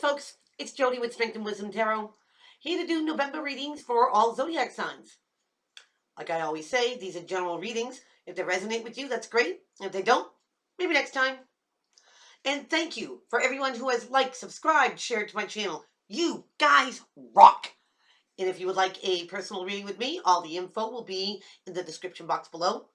folks, it's Jody with Strength and Wisdom Tarot, here to do November readings for all zodiac signs. Like I always say, these are general readings. If they resonate with you, that's great. If they don't, maybe next time. And thank you for everyone who has liked, subscribed, shared to my channel. You guys rock! And if you would like a personal reading with me, all the info will be in the description box below.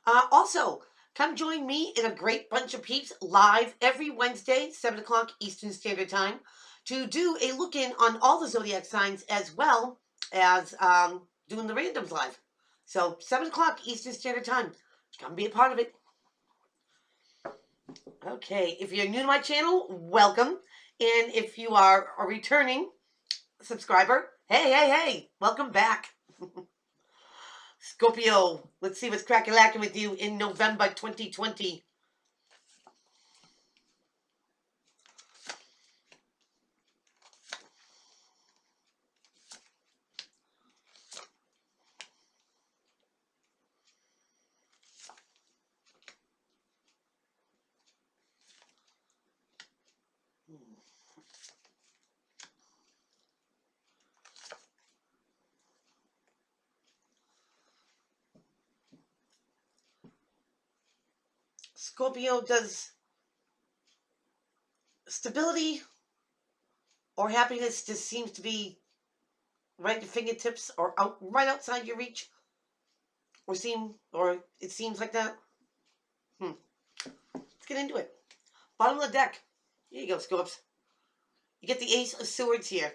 Also, come join me and a great bunch of peeps live every Wednesday, 7 o'clock Eastern Standard Time, to do a look-in on all the zodiac signs as well as doing the randoms live. So 7 o'clock Eastern Standard Time. Come be a part of it. Okay, if you're new to my channel, welcome. And if you are a returning subscriber, hey, welcome back. Scorpio, let's see what's crack-a-lacking with you in November 2020. Scorpio, does stability or happiness just seems to be right at your fingertips or right outside your reach? Or it seems like that? Let's get into it. Bottom of the deck. Here you go, Scorps. You get the Ace of Swords here.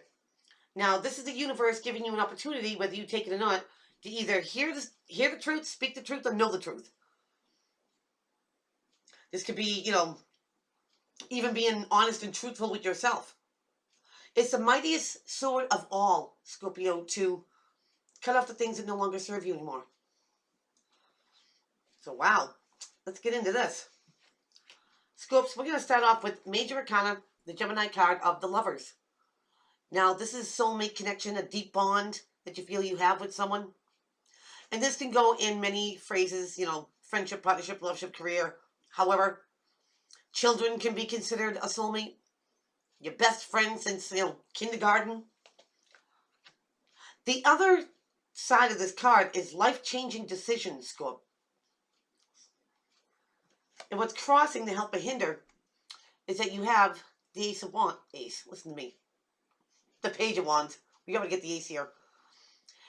Now, this is the universe giving you an opportunity, whether you take it or not, to either hear the truth, speak the truth, or know the truth. This could be, even being honest and truthful with yourself. It's the mightiest sword of all, Scorpio, to cut off the things that no longer serve you anymore. So, wow. Let's get into this. Scorps, we're going to start off with Major Arcana, the Gemini card of the Lovers. Now, this is soulmate connection, a deep bond that you feel you have with someone. And this can go in many phrases, friendship, partnership, loveship, career. However, children can be considered a soulmate. Your best friend since, kindergarten. The other side of this card is life-changing decisions, Scorp. And what's crossing the help or hinder is that you have the Ace of Wands. Listen to me. The Page of Wands. We gotta get the Ace here.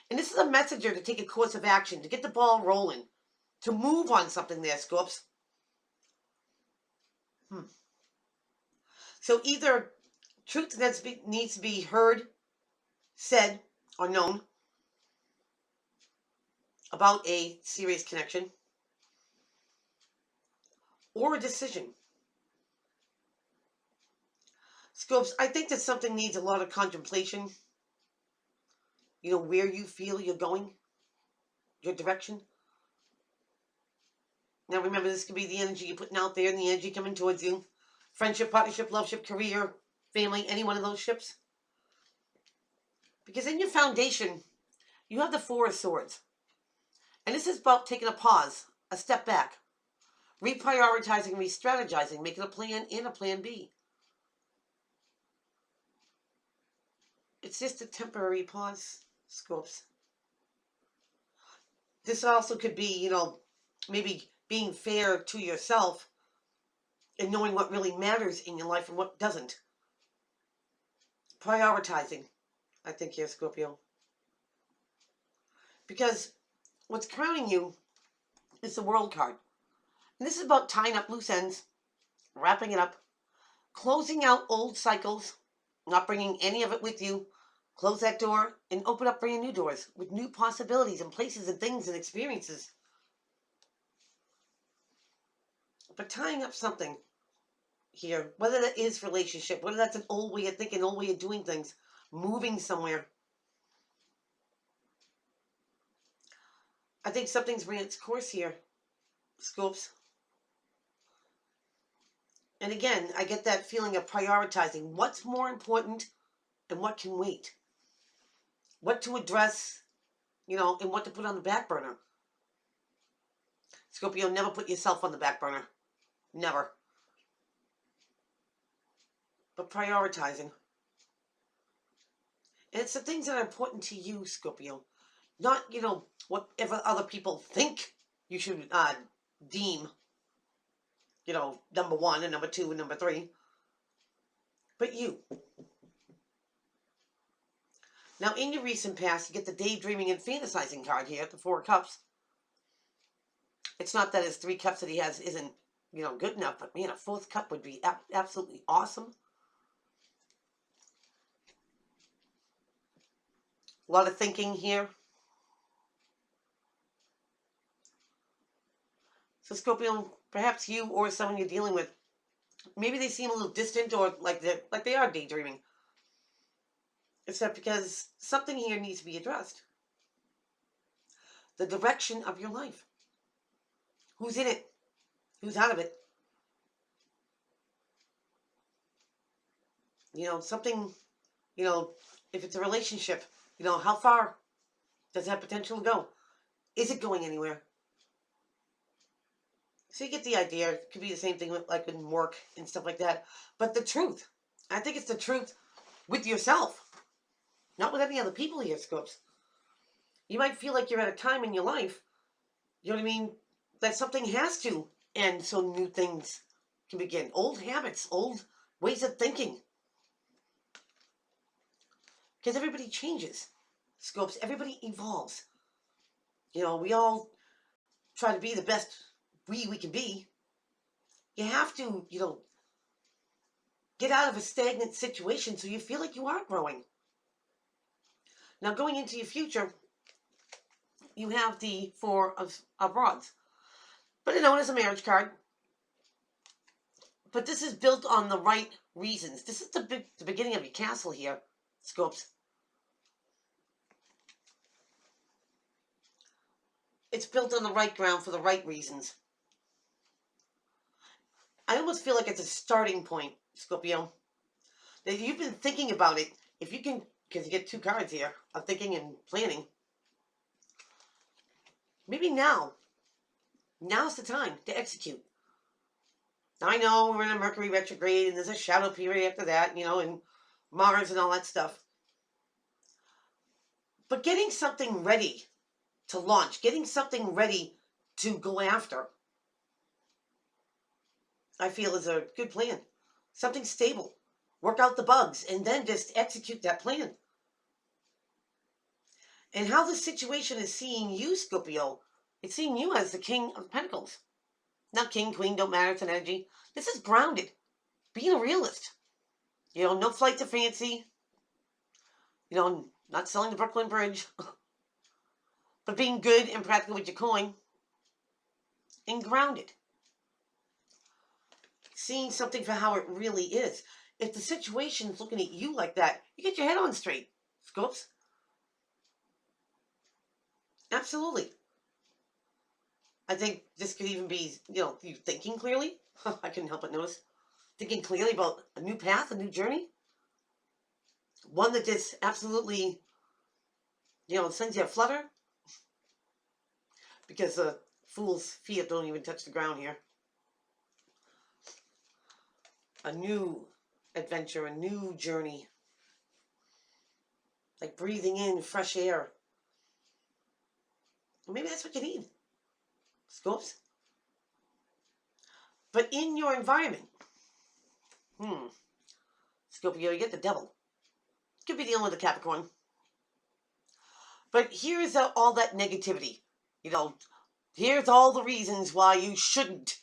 And this is a messenger to take a course of action, to get the ball rolling, to move on something there, Scorps. So either truth that needs to be heard, said, or known about a serious connection, or a decision. Scorps, I think that something needs a lot of contemplation. Where you feel you're going, your direction. Now remember, this could be the energy you're putting out there and the energy coming towards you. Friendship, partnership, loveship, career, family, any one of those ships. Because in your foundation, you have the Four of Swords. And this is about taking a pause, a step back, reprioritizing, re-strategizing, making a plan and a plan B. It's just a temporary pause, Scorps. This also could be, maybe being fair to yourself and knowing what really matters in your life and what doesn't. Prioritizing, I think, here, Scorpio. Because what's crowning you is the World card. And this is about tying up loose ends, wrapping it up, closing out old cycles, not bringing any of it with you. Close that door and open up brand new doors with new possibilities and places and things and experiences. But tying up something here, whether that is relationship, whether that's an old way of thinking, old way of doing things, moving somewhere. I think something's ran its course here, Scorps. And again, I get that feeling of prioritizing what's more important and what can wait. What to address, and what to put on the back burner. Scorpio, never put yourself on the back burner. Never. But prioritizing. And it's the things that are important to you, Scorpio. Not, whatever other people think you should deem, number one and number two and number three. But you. Now, in your recent past, you get the daydreaming and fantasizing card here, the Four of Cups. It's not that his 3 cups that he has isn't, good enough, but man, a 4th cup would be absolutely awesome. A lot of thinking here. So, Scorpio, perhaps you or someone you're dealing with, maybe they seem a little distant or like they are daydreaming. Except because something here needs to be addressed. The direction of your life. Who's in it? Who's out of it? Something, if it's a relationship, how far does that potential go? Is it going anywhere? So you get the idea. It could be the same thing with, like in work and stuff like that. But the truth, I think it's the truth with yourself, not with any other people here, Scopes. You might feel like you're at a time in your life, you know what I mean, that something has to end so new things can begin. Old habits, old ways of thinking. Because everybody changes, Scopes. Everybody evolves. We all try to be the best we can be. You have to, get out of a stagnant situation so you feel like you are growing. Now, going into your future, you have the Four of Rods, but it's known as a marriage card. But this is built on the right reasons. This is the beginning of your castle here, Scopes. It's built on the right ground for the right reasons. I almost feel like it's a starting point, Scorpio. That you've been thinking about it. If you can, because you get 2 cards here of thinking and planning. Maybe now's the time to execute. Now, I know we're in a Mercury retrograde and there's a shadow period after that, and Mars and all that stuff. But getting something ready to launch, getting something ready to go after, I feel is a good plan. Something stable. Work out the bugs and then just execute that plan. And how the situation is seeing you, Scorpio, it's seeing you as the King of Pentacles. Not king, queen, don't matter, it's an energy. This is grounded. Being a realist. No flight to fancy. Not selling the Brooklyn Bridge. But being good and practical with your coin. And grounded. Seeing something for how it really is. If the situation's looking at you like that, you get your head on straight, Scopes. Absolutely. I think this could even be, you thinking clearly. I couldn't help but notice. Thinking clearly about a new path, a new journey. One that just absolutely, sends you a flutter. Because the fool's feet don't even touch the ground here. A new adventure, a new journey. Like breathing in fresh air. Maybe that's what you need, Scopes. But in your environment, Scorpio, you get the devil. Could be dealing with a Capricorn. But here's all that negativity. Here's all the reasons why you shouldn't,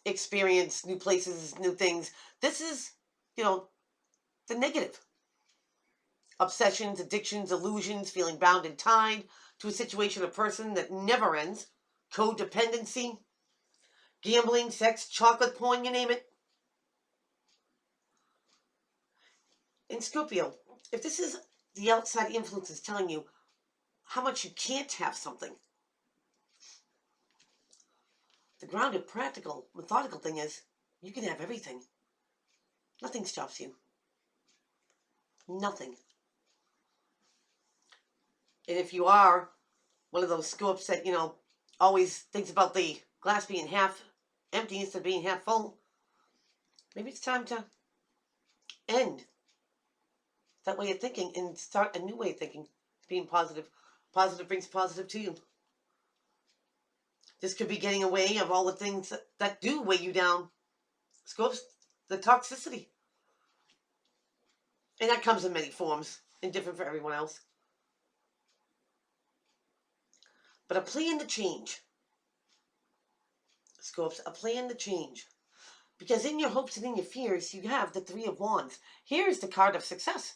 experience new places, new things. This is, the negative. Obsessions, addictions, illusions, feeling bound and tied to a situation or person that never ends. Codependency, gambling, sex, chocolate porn, you name it. In Scorpio, if this is the outside influences telling you how much you can't have something, the grounded, practical, methodical thing is you can have everything. Nothing stops you. Nothing. And if you are one of those Scopes that, always thinks about the glass being half empty instead of being half full, maybe it's time to end that way of thinking and start a new way of thinking, being positive. Positive brings positive to you. This could be getting away of all the things that do weigh you down. Scopes, the toxicity. And that comes in many forms and different for everyone else. But a plan to change. Scopes, a plan to change. Because in your hopes and in your fears, you have the Three of Wands. Here's the card of success.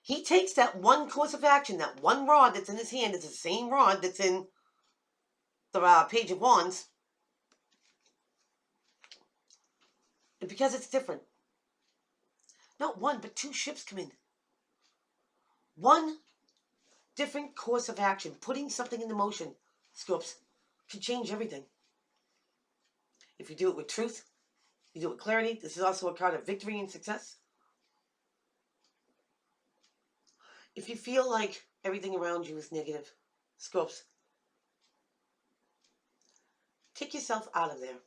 He takes that one course of action, that one rod that's in his hand, it's the same rod that's in the Page of Wands. And because it's different, not one, but two ships come in. One different course of action, putting something into motion, Scopes, can change everything. If you do it with truth, you do it with clarity. This is also a card of victory and success. If you feel like everything around you is negative, Scopes, take yourself out of there.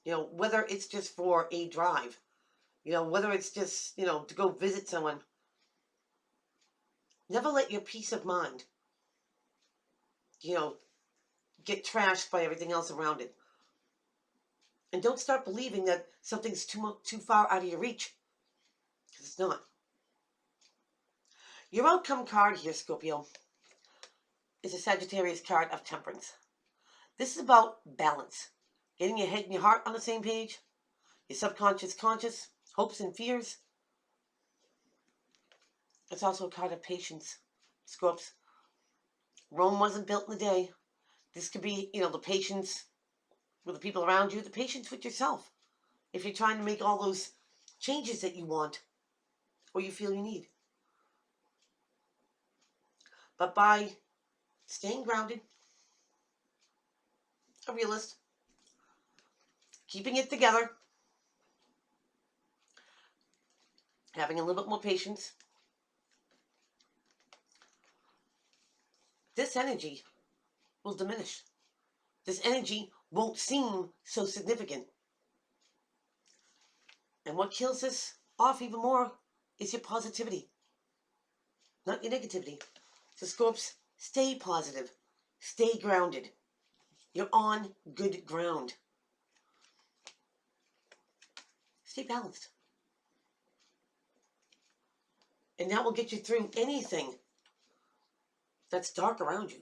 You know, whether it's just for a drive, you know, whether it's just, you know, to go visit someone. Never let your peace of mind, you know, get trashed by everything else around it. And don't start believing that something's too far out of your reach. Because it's not. Your outcome card here, Scorpio, is a Sagittarius card of Temperance. This is about balance. Getting your head and your heart on the same page. Your subconscious, conscious, hopes and fears. It's also a card of patience, Scorps. Rome wasn't built in a day. This could be, you know, the patience with the people around you, the patience with yourself. If you're trying to make all those changes that you want or you feel you need. But by staying grounded, a realist, keeping it together, having a little bit more patience, this energy will diminish. This energy won't seem so significant. And what kills this off even more is your positivity, not your negativity. So Scorps, stay positive, stay grounded. You're on good ground. Stay balanced. And that will get you through anything that's dark around you.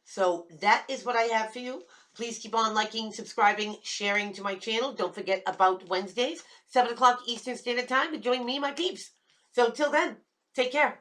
So that is what I have for you. Please keep on liking, subscribing, sharing to my channel. Don't forget about Wednesdays, 7 o'clock Eastern Standard Time, to join me and my peeps. So till then, take care.